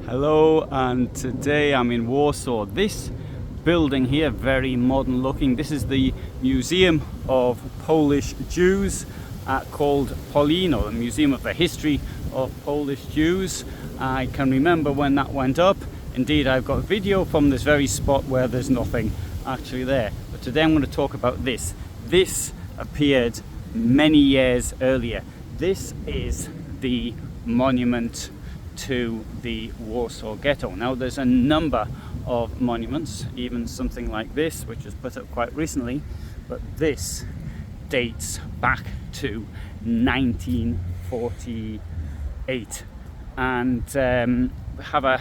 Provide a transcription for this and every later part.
Hello, and today I'm in Warsaw. This building here, very modern looking. This is the Museum of Polish Jews called Polino, the Museum of the History of Polish Jews. I can remember when that went up. Indeed, I've got video from this very spot where there's nothing actually there. But today I'm going to talk about this. This appeared many years earlier. This is the monument to the Warsaw Ghetto. Now there's a number of monuments, even something like this, which was put up quite recently, but this dates back to 1948. And have a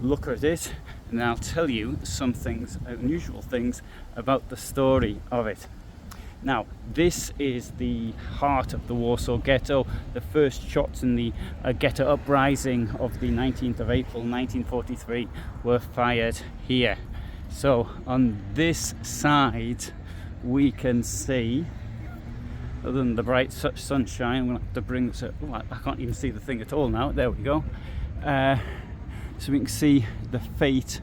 look at it, and I'll tell you some things, unusual things about the story of it. Now, this is the heart of the Warsaw Ghetto. The first shots in the ghetto uprising of the 19th of April 1943 were fired here. So on this side we can see, other than the bright sunshine, I'm going to have to bring this up. Oh, I can't even see the thing at all now. There we go. So we can see the fate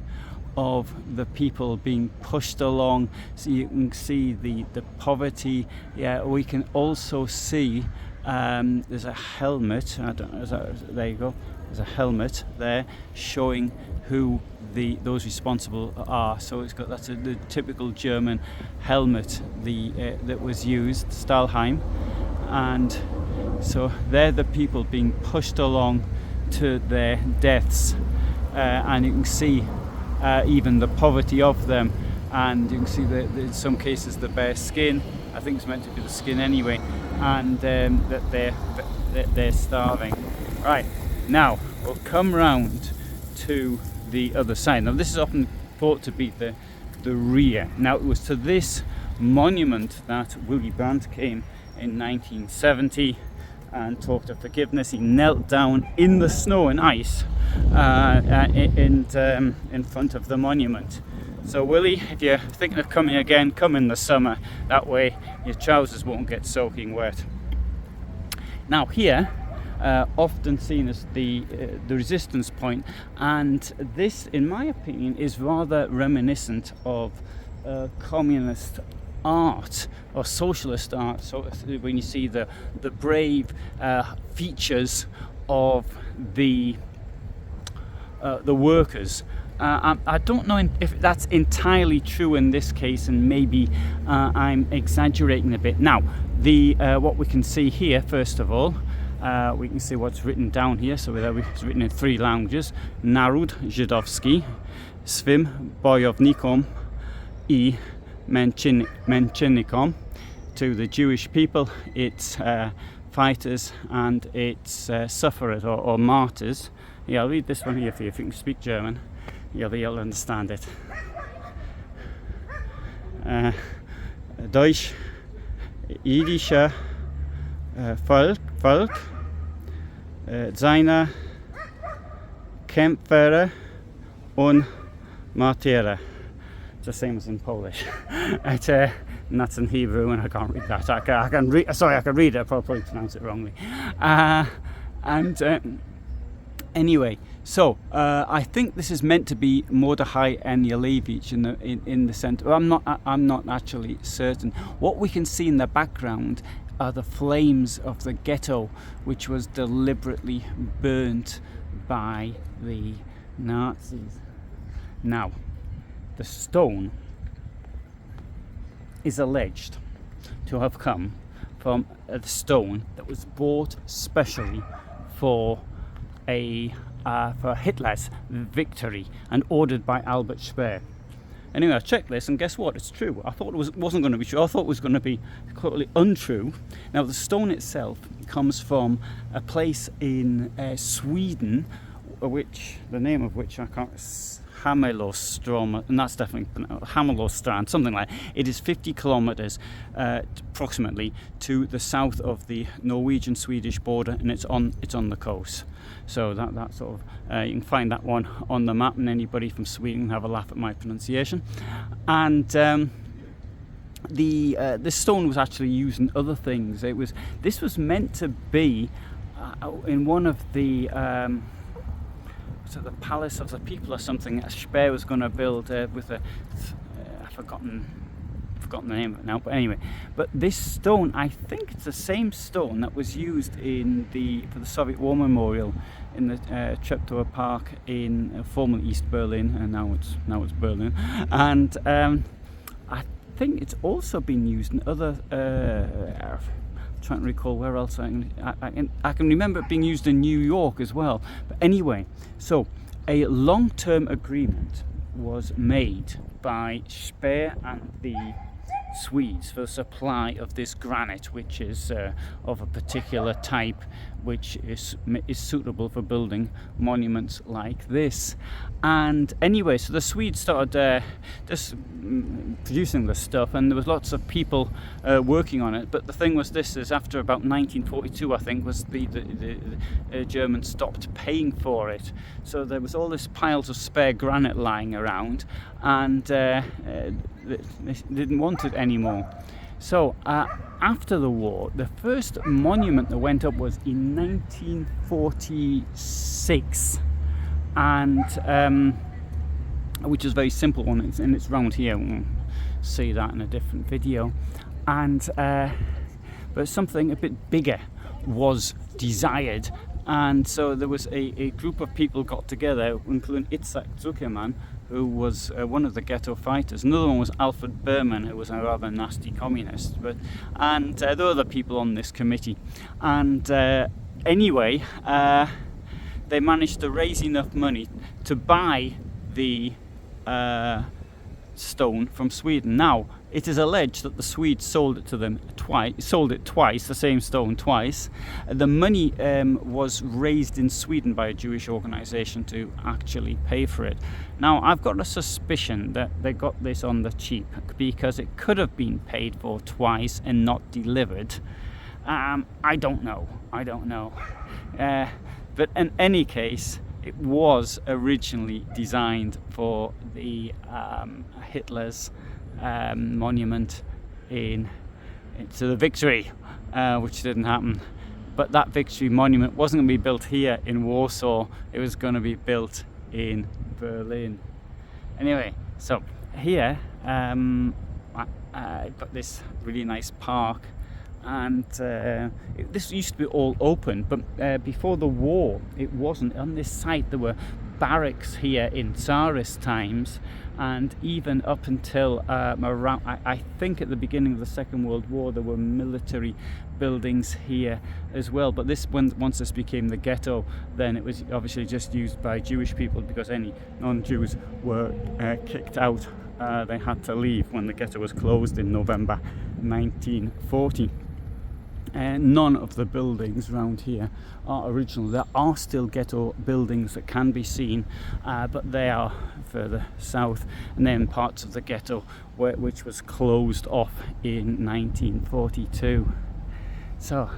of the people being pushed along. So you can see the poverty. Yeah, we can also see there's a helmet. There you go. There's a helmet there showing who those responsible are. So it's got the typical German helmet that was used, Stahlhelm, and so they're the people being pushed along to their deaths, and you can see even the poverty of them, and you can see that in some cases the bare skin. I think it's meant to be the skin anyway, and that they're starving. Right, now we'll come round to the other side. Now this is often thought to be the rear. Now it was to this monument that Willy Brandt came in 1970 and talked of forgiveness. He knelt down in the snow and ice in front of the monument. So Willie, if you're thinking of coming again, come in the summer. That way your trousers won't get soaking wet. Now here, often seen as the resistance point, and this, in my opinion, is rather reminiscent of communist art or socialist art. So when you see the brave features of the workers, I don't know if that's entirely true in this case, and maybe I'm exaggerating a bit. Now what we can see here, first of all, we can see what's written down here. So it's written in 3 languages: Naród Żydowski, swym bojownikom I męczennikom. To the Jewish people, it's fighters and it's sufferers or martyrs. Yeah, I'll read this one here for you. If you can speak German, you'll understand it. Deutsch jüdischer Volk, seine Kämpfer und Martyrer. It's the same as in Polish. And that's in Hebrew, and I can't read that. I can read it. I'll probably pronounce it wrongly. Anyway, so I think this is meant to be Mordechai Anielewicz in the center. I'm not actually certain. What we can see in the background are the flames of the ghetto, which was deliberately burnt by the Nazis. Now, the stone is alleged to have come from a stone that was bought specially for Hitler's victory and ordered by Albert Speer. Anyway, I checked this, and guess what? It's true. I thought it wasn't going to be true. I thought it was going to be completely untrue. Now, the stone itself comes from a place in Sweden, the name of which I can't. Hamelostrom, and that's definitely Hamelstrand, something like that. It is 50 kilometers approximately to the south of the Norwegian-Swedish border, and it's on the coast. So that sort of you can find that one on the map, and anybody from Sweden can have a laugh at my pronunciation. And this stone was actually used in other things. This was meant to be in one of the was it the Palace of the People or something? Speer was going to build with a I've forgotten the name of it now, but anyway. But this stone, I think it's the same stone that was used for the Soviet War Memorial in the Treptower Park in formerly East Berlin, and now it's Berlin. And I think it's also been used in other. Trying to recall where else I can remember it being used in New York as well. But anyway, so a long-term agreement was made by Speer and the Swedes for the supply of this granite, which is of a particular type, which is suitable for building monuments like this. And anyway, so the Swedes started just producing this stuff, and there was lots of people working on it. But the thing was, this is after about 1942, I think, was the Germans stopped paying for it. So there was all this piles of spare granite lying around, and they didn't want it anymore. So after the war, the first monument that went up was in 1946, and which is a very simple one, and it's round here. We'll see that in a different video. And but something a bit bigger was desired, and so there was a group of people got together, including Itzhak Zuckerman, who was one of the ghetto fighters. Another one was Alfred Berman, who was a rather nasty communist. And there were other people on this committee. And anyway, they managed to raise enough money to buy the stone from Sweden. Now, it is alleged that the Swedes sold it to them twice, the same stone twice. The money was raised in Sweden by a Jewish organisation to actually pay for it. Now, I've got a suspicion that they got this on the cheap, because it could have been paid for twice and not delivered. I don't know. But in any case, it was originally designed for the Hitler's monument to the victory, which didn't happen. But that victory monument wasn't going to be built here in Warsaw. It was going to be built in Berlin. Anyway, so here I've got this really nice park, and this used to be all open, but before the war it wasn't. On this site there were barracks here in Tsarist times, and even up until around, I think at the beginning of the Second World War, there were military buildings here as well. But once this became the ghetto, then it was obviously just used by Jewish people, because any non-Jews were kicked out. They had to leave when the ghetto was closed in November 1940. None of the buildings around here are original. There are still ghetto buildings that can be seen, but they are further south, and then parts of the ghetto which was closed off in 1942. So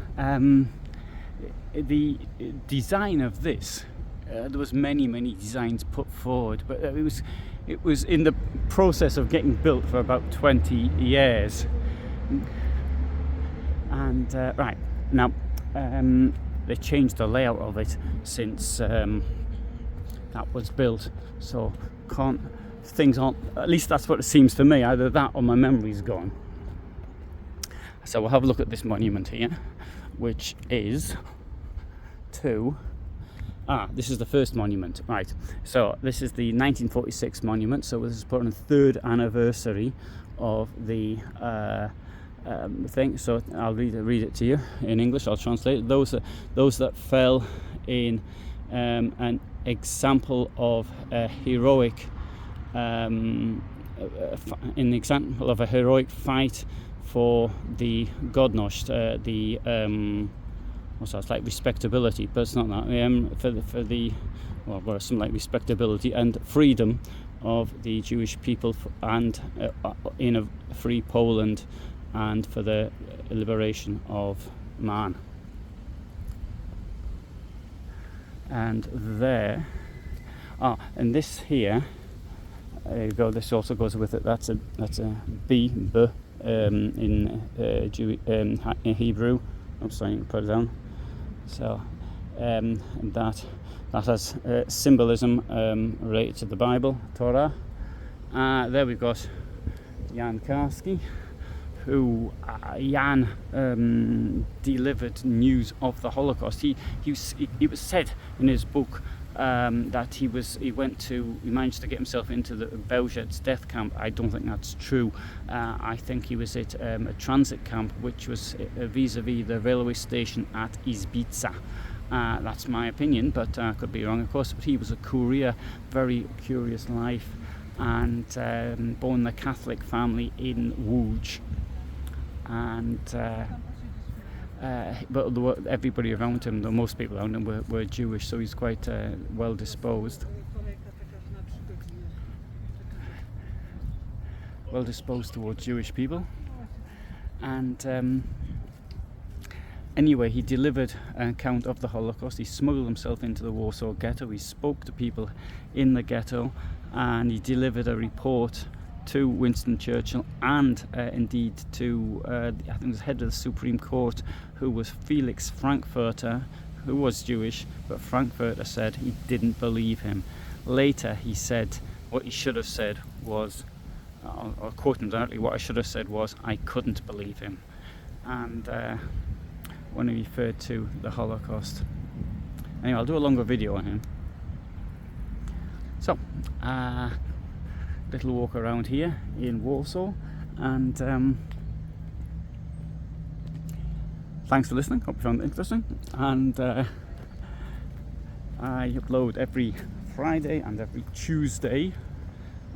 the design of this, there was many designs put forward, but it was in the process of getting built for about 20 years. And right now, they changed the layout of it since that was built. So things aren't. At least that's what it seems to me. Either that or my memory's gone. So we'll have a look at this monument here, which is this is the first monument, right? So this is the 1946 monument. So this is put on the 3rd anniversary of the thing. So I'll read it to you in English. I'll translate it. Those that fell in an example of a heroic fight for the godność, it's like respectability, but it's not that. Something like respectability and freedom of the Jewish people, and in a free Poland, and for the liberation of man. And there, and this here, there you go. This also goes with it. That's a B in Hebrew. I'm sorry, put it down. So and that has symbolism related to the Bible, Torah. There we've got Jan Karski, who Jan delivered news of the Holocaust. He was said in his book that he managed to get himself into the Belzec death camp. I don't think that's true. I think he was at a transit camp, which was vis-a-vis the railway station at Izbica. That's my opinion, but I could be wrong, of course. But he was a courier, very curious life, and born in a Catholic family in Łódź. And but everybody around him, most people around him, were Jewish, so he's quite well disposed. Well disposed towards Jewish people. And anyway, he delivered an account of the Holocaust. He smuggled himself into the Warsaw Ghetto. He spoke to people in the ghetto, and he delivered a report to Winston Churchill and indeed to I think it was head of the Supreme Court, who was Felix Frankfurter, who was Jewish, but Frankfurter said he didn't believe him. Later he said what he should have said was, I'll quote him directly, what I should have said was, I couldn't believe him. And when he referred to the Holocaust. Anyway, I'll do a longer video on him. So, little walk around here in Warsaw, and thanks for listening. Hope you found it interesting. And I upload every Friday and every Tuesday,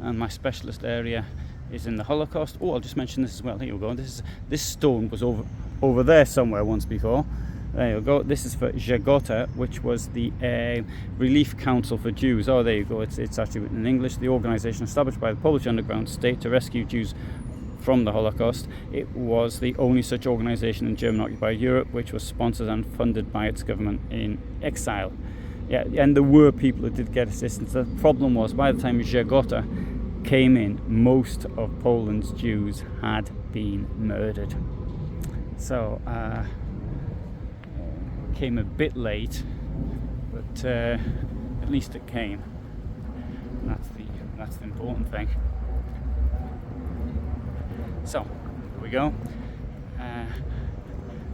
and my specialist area is in the Holocaust. Oh, I'll just mention this as well. Here we go. This stone was over there somewhere once before. There you go. This is for Żegota, which was the Relief Council for Jews. Oh, there you go. It's actually written in English. The organisation established by the Polish underground state to rescue Jews from the Holocaust. It was the only such organisation in German-occupied Europe which was sponsored and funded by its government in exile. Yeah, and there were people who did get assistance. The problem was, by the time Żegota came in, most of Poland's Jews had been murdered. So, came a bit late, but at least it came. And that's the important thing. So here we go.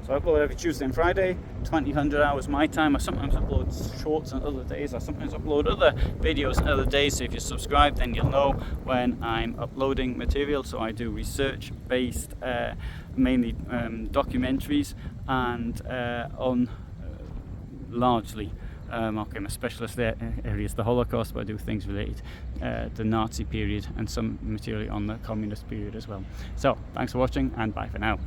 So I upload every Tuesday and Friday, 2000 hours my time. I sometimes upload shorts on other days. I sometimes upload other videos on other days. So if you subscribe, then you'll know when I'm uploading material. So I do research-based, mainly documentaries, and on largely, my specialist area is the Holocaust, but I do things related to the Nazi period and some material on the communist period as well. So thanks for watching, and bye for now.